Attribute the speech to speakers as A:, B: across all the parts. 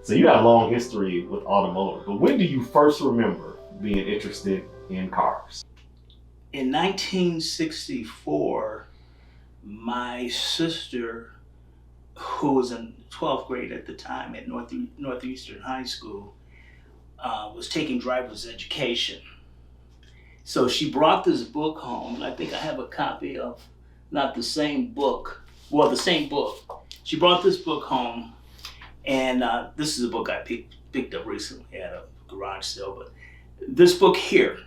A: So you have a long history with automotive, but when do you first remember being interested in cars?
B: In 1964, my sister, who was in 12th grade at the time at Northeastern High School, was taking driver's education. So she brought this book home, and I think I have a copy of, not the same book, well, the same book. She brought this book home, and this is a book I picked up recently at a garage sale, but this book here.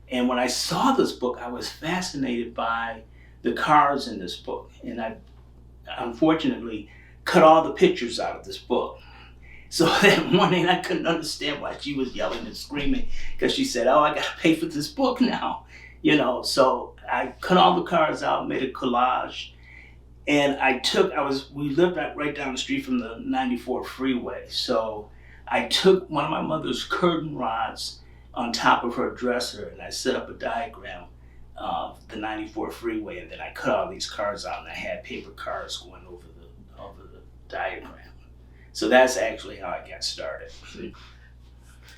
B: And when I saw this book, I was fascinated by the cars in this book. And I unfortunately cut all the pictures out of this book. So that morning I couldn't understand why she was yelling and screaming, because she said, "Oh, I gotta pay for this book now." So I cut all the cars out, made a collage. And we lived right down the street from the 94 freeway. So I took one of my mother's curtain rods on top of her dresser, and I set up a diagram of the 94 freeway, and then I cut all these cars out, and I had paper cars going over the diagram. So that's actually how I got started.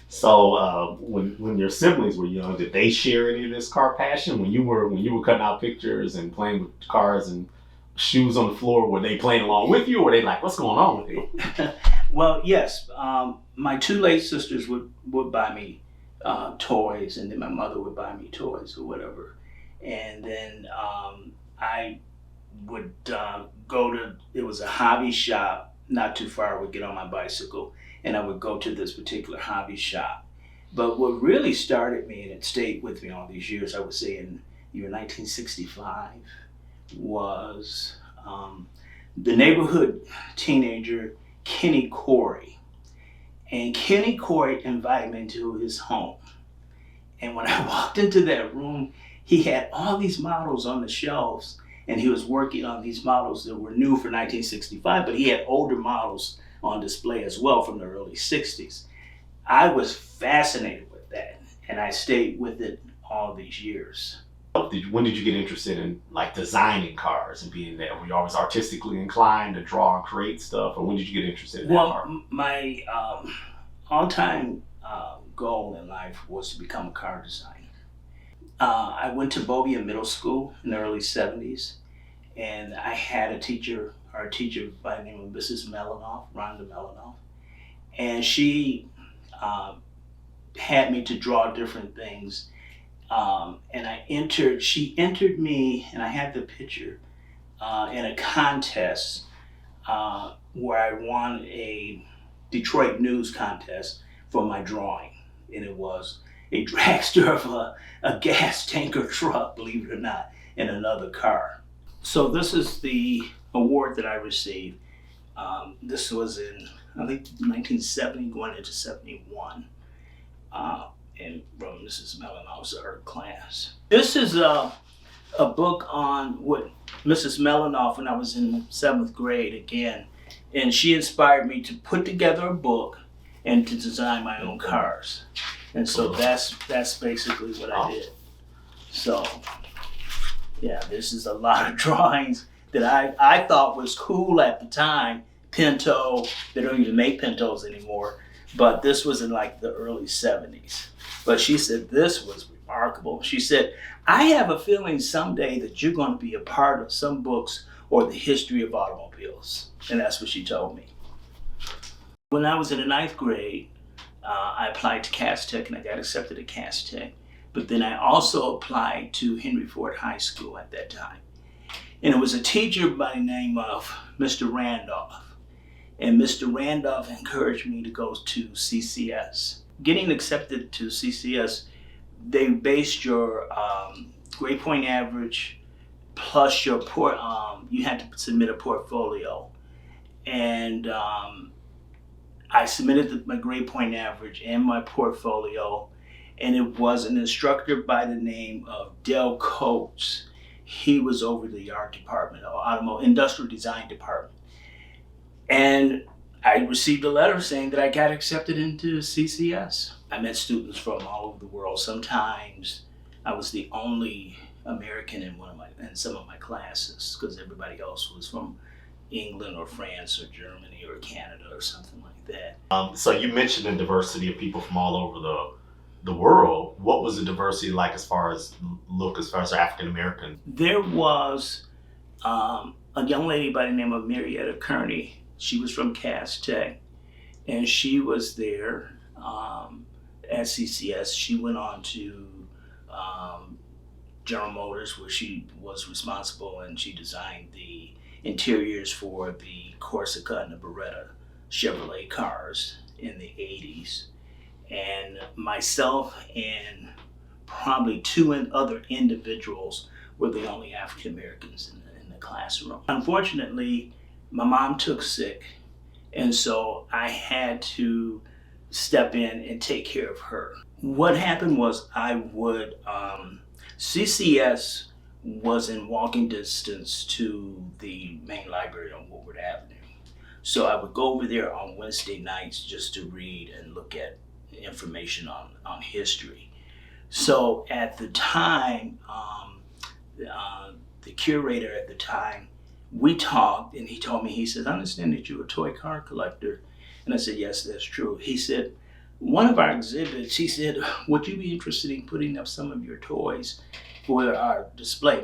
A: So when your siblings were young, did they share any of this car passion? When you were cutting out pictures and playing with cars and shoes on the floor, were they playing along with you, or were they like, "What's going on with you?"
B: Well, yes. My two late sisters would buy me toys, and then my mother would buy me toys or whatever. And then I would it was a hobby shop not too far. I would get on my bicycle and I would go to this particular hobby shop. But what really started me, and it stayed with me all these years, I would say in year 1965, was the neighborhood teenager Kenny Corey. And Kenny Corey invited me into his home. And when I walked into that room, he had all these models on the shelves, and he was working on these models that were new for 1965, but he had older models on display as well from the early 60s. I was fascinated with that, and I stayed with it all these years.
A: When did you get interested in like designing cars and being that? Were you always artistically inclined to draw and create stuff, or when did you get interested in that part?
B: My all-time goal in life was to become a car designer. I went to Bobia Middle School in the early 70s, and I had a teacher by the name of Mrs. Melanoff, Rhonda Melanoff, and she had me to draw different things. And she entered me, and I had the picture, in a contest where I won a Detroit News contest for my drawing. And it was a dragster of a gas tanker truck, believe it or not, in another car. So this is the award that I received. This was in, I think, 1970, going into 71. And from Mrs. Melanoff's art class. This is a book on what Mrs. Melanoff, when I was in 7th grade again, and she inspired me to put together a book and to design my own cars. And so that's basically what I did. So yeah, this is a lot of drawings that I thought was cool at the time. Pinto, they don't even make Pintos anymore, but this was in like the early 70s. But she said this was remarkable. She said, "I have a feeling someday that you're going to be a part of some books or the history of automobiles." And that's what she told me. When I was in the 9th grade, I applied to Cass Tech, and I got accepted at Cass Tech. But then I also applied to Henry Ford High School at that time. And it was a teacher by the name of Mr. Randolph. And Mr. Randolph encouraged me to go to CCS. Getting accepted to CCS, they based your grade point average plus your you had to submit a portfolio. And I submitted my grade point average and my portfolio, and it was an instructor by the name of Del Coates. He was over the art department, or automotive industrial design department. And I received a letter saying that I got accepted into CCS. I met students from all over the world. Sometimes I was the only American in some of my classes, because everybody else was from England or France or Germany or Canada or something like that.
A: So you mentioned the diversity of people from all over the world. What was the diversity like as far as African American?
B: There was a young lady by the name of Marietta Kearney. She was from Tech, and she was there at CCS. She went on to General Motors, where she was responsible, and she designed the interiors for the Corsica and the Beretta Chevrolet cars in the 80s. And myself and probably two other individuals were the only African Americans in the classroom. Unfortunately, my mom took sick, and so I had to step in and take care of her. What happened was CCS was in walking distance to the main library on Woodward Avenue. So I would go over there on Wednesday nights just to read and look at information on history. So at the time, the curator at the time, we talked, and he told me, he said, "I understand that you're a toy car collector." And I said, "Yes, that's true." He said, "One of our exhibits," he said, "would you be interested in putting up some of your toys for our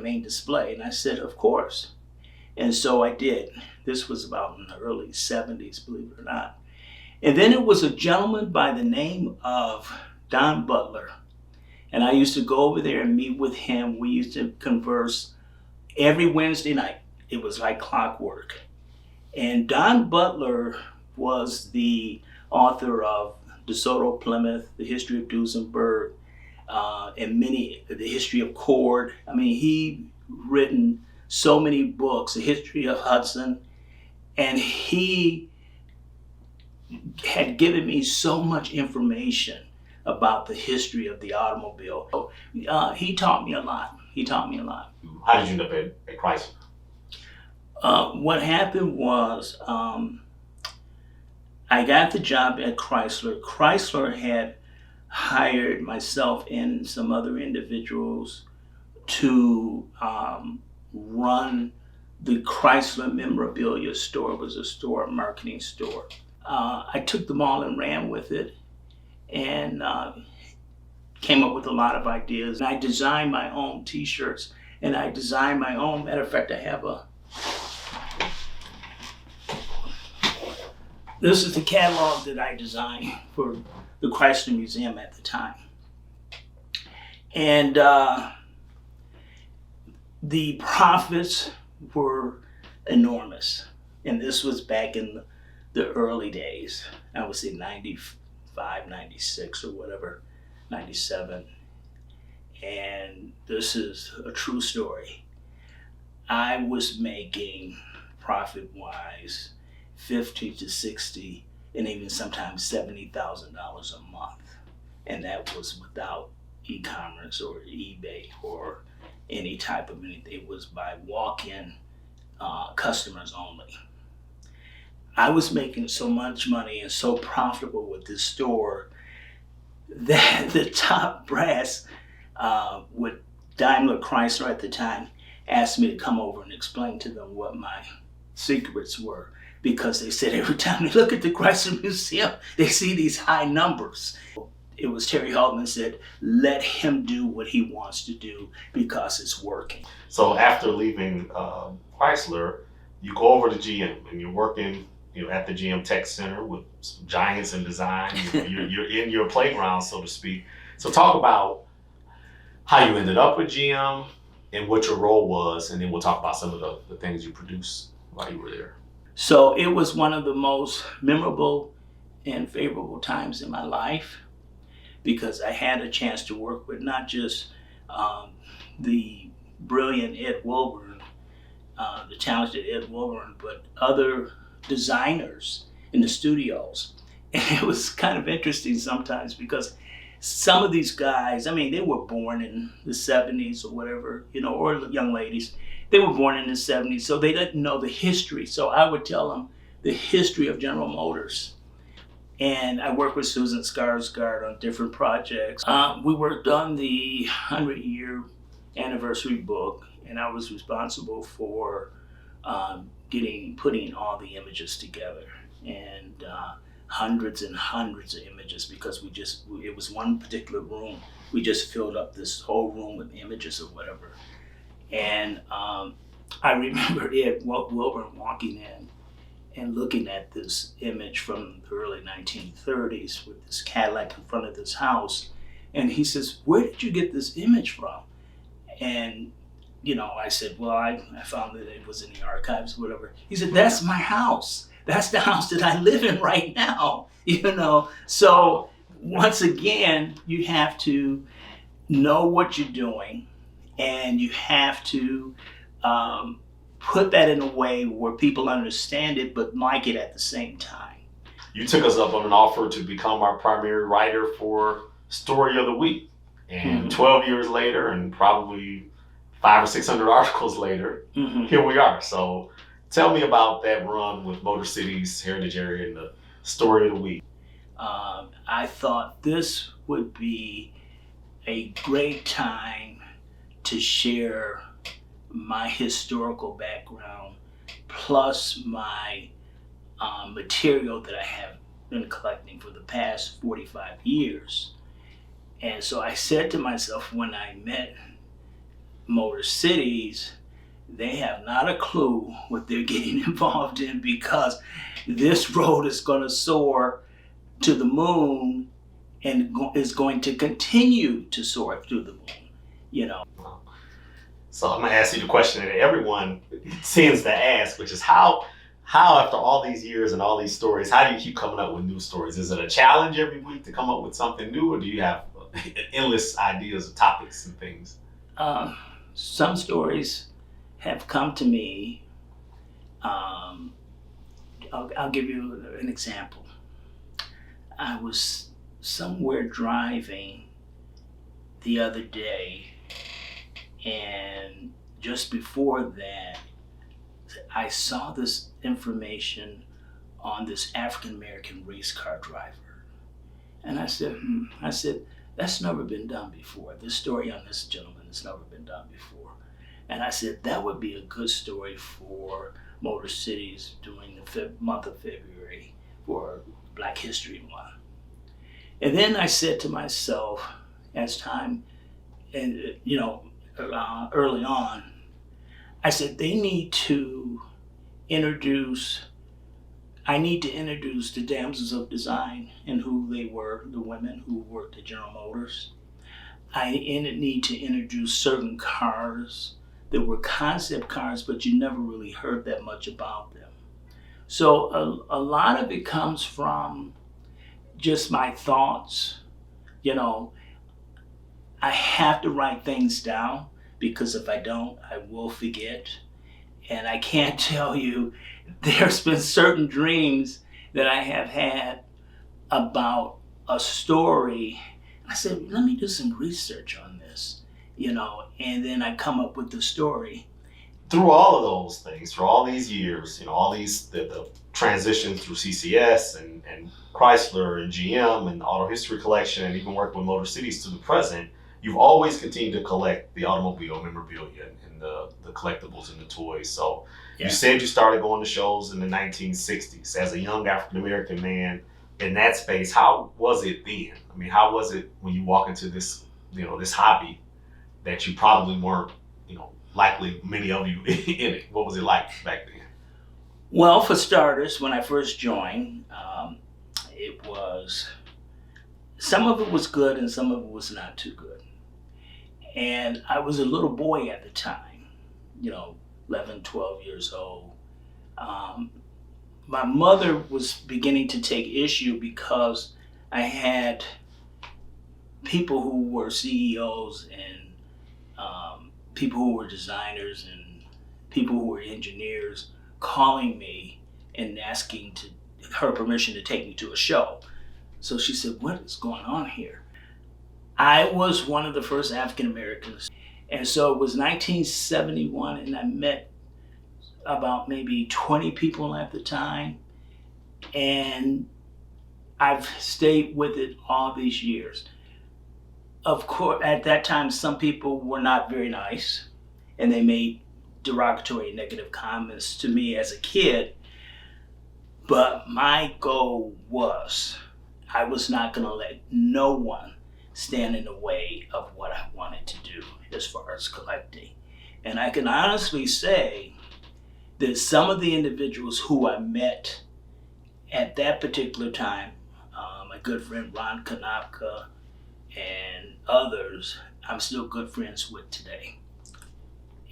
B: main display?" And I said, "Of course." And so I did. This was about in the early 70s, believe it or not. And then it was a gentleman by the name of Don Butler. And I used to go over there and meet with him. We used to converse every Wednesday night. It was like clockwork. And Don Butler was the author of DeSoto Plymouth, The History of Duesenberg, and the history of Cord. I mean, he written so many books, The History of Hudson, and he had given me so much information about the history of the automobile. So, he taught me a lot.
A: How did you end up at Chrysler?
B: What happened was I got the job at Chrysler. Chrysler had hired myself and some other individuals to run the Chrysler memorabilia store. It was a marketing store. I took them all and ran with it, and came up with a lot of ideas. And I designed my own t-shirts, and I designed my own, matter of fact, I have this is the catalog that I designed for the Chrysler Museum at the time. And the profits were enormous. And this was back in the early days. I would say 95, 96 or whatever, 97. And this is a true story. I was making profit-wise $50 to $60 and even sometimes $70,000 a month. And that was without e-commerce or eBay or any type of anything. It was by walk-in customers only. I was making so much money and so profitable with this store that the top brass with Daimler Chrysler at the time asked me to come over and explain to them what my secrets were, because they said every time they look at the Chrysler Museum, they see these high numbers. It was Terry Haltman said, "Let him do what he wants to do because it's working."
A: So after leaving Chrysler, you go over to GM and you're working at the GM Tech Center with some giants in design. You're in your playground, so to speak. So talk about how you ended up with GM and what your role was, and then we'll talk about some of the things you produced while you were there.
B: So it was one of the most memorable and favorable times in my life, because I had a chance to work with not just the brilliant Ed Wilburn, the talented Ed Wilburn, but other designers in the studios. And it was kind of interesting sometimes because some of these guys, I mean, they were born in the 70s or whatever, or young ladies, they were born in the 70s, so they didn't know the history. So I would tell them the history of General Motors. And I worked with Susan Skarsgård on different projects. We worked on the 100-year anniversary book, and I was responsible for putting all the images together, and hundreds and hundreds of images, because it was one particular room. We just filled up this whole room with images or whatever. And I remember Ed Wilburn walking in and looking at this image from the early 1930s with this Cadillac in front of this house. And he says, "Where did you get this image from?" And, I said, "Well, I found that it was in the archives, or whatever." He said, "That's my house. That's the house that I live in right now." So once again, you have to know what you're doing, and you have to put that in a way where people understand it but like it at the same time.
A: You took us up on an offer to become our primary writer for Story of the Week. And 12 years later, and probably 500 or 600 articles later, here we are. So tell me about that run with MotorCities, Heritage Area, and the Story of the Week.
B: I thought this would be a great time to share my historical background plus my material that I have been collecting for the past 45 years. And so I said to myself, when I met MotorCities, they have not a clue what they're getting involved in, because this road is going to soar to the moon and is going to continue to soar through the moon.
A: So I'm going to ask you the question that everyone tends to ask, which is how after all these years and all these stories, how do you keep coming up with new stories? Is it a challenge every week to come up with something new, or do you have endless ideas of topics and things?
B: Some stories have come to me. I'll give you an example. I was somewhere driving the other day, and just before that, I saw this information on this African American race car driver. And I said, that's never been done before. This story on this gentleman has never been done before. And I said, that would be a good story for MotorCities during the month of February for Black History Month. And then I said to myself, as time, and early on, I said, I need to introduce the damsels of design and who they were, the women who worked at General Motors. I need to introduce certain cars that were concept cars, but you never really heard that much about them. So a lot of it comes from just my thoughts. I have to write things down, because if I don't, I will forget. And I can't tell you, there's been certain dreams that I have had about a story. I said, let me do some research on this, and then I come up with the story.
A: Through all of those things, for all these years, all these, the transitions through CCS and Chrysler and GM and the Auto History Collection, and even working with MotorCities to the present, you've always continued to collect the automobile memorabilia and the collectibles and the toys. So You said you started going to shows in the 1960s. As a young African-American man in that space, how was it then? I mean, how was it when you walk into this, this hobby that you probably weren't, likely many of you in it? What was it like back then?
B: Well, for starters, when I first joined, some of it was good and some of it was not too good. And I was a little boy at the time, 11, 12 years old. My mother was beginning to take issue because I had people who were CEOs and people who were designers and people who were engineers calling me and asking her permission to take me to a show. So she said, what is going on here? I was one of the first African Americans. And so it was 1971, and I met about maybe 20 people at the time. And I've stayed with it all these years. Of course, at that time, some people were not very nice, and they made derogatory, negative comments to me as a kid. But my goal was, I was not going to let no one stand in the way of what I wanted to do as far as collecting. And I can honestly say that some of the individuals who I met at that particular time, my good friend Ron Kanapka and others, I'm still good friends with today.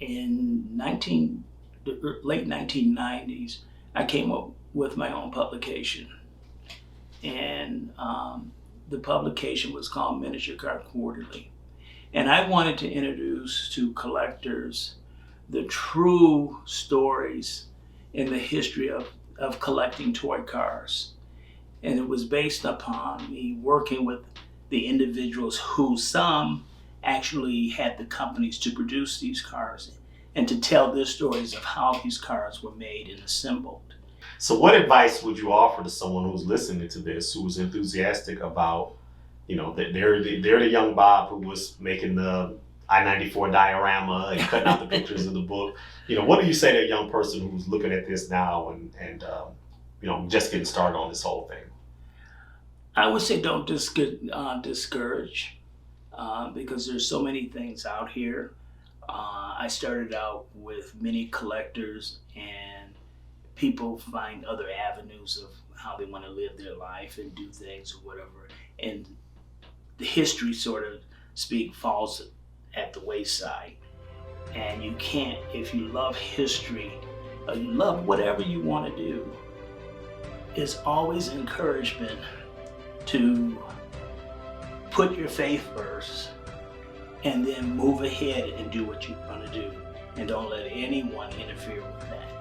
B: In the late 1990s, I came up with my own publication. And the publication was called Miniature Car Quarterly. And I wanted to introduce to collectors the true stories in the history of collecting toy cars. And it was based upon me working with the individuals who some actually had the companies to produce these cars and to tell their stories of how these cars were made and assembled.
A: So what advice would you offer to someone who's listening to this, who's enthusiastic about, that they're the young Bob who was making the I-94 diorama and cutting out the pictures of the book? What do you say to a young person who's looking at this now and just getting started on this whole thing?
B: I would say don't discourage because there's so many things out here. I started out with mini collectors, and people find other avenues of how they want to live their life and do things or whatever. And the history, sort of speak, falls at the wayside. And you can't, if you love history, or you love whatever you want to do, it's always encouragement to put your faith first and then move ahead and do what you want to do. And don't let anyone interfere with that.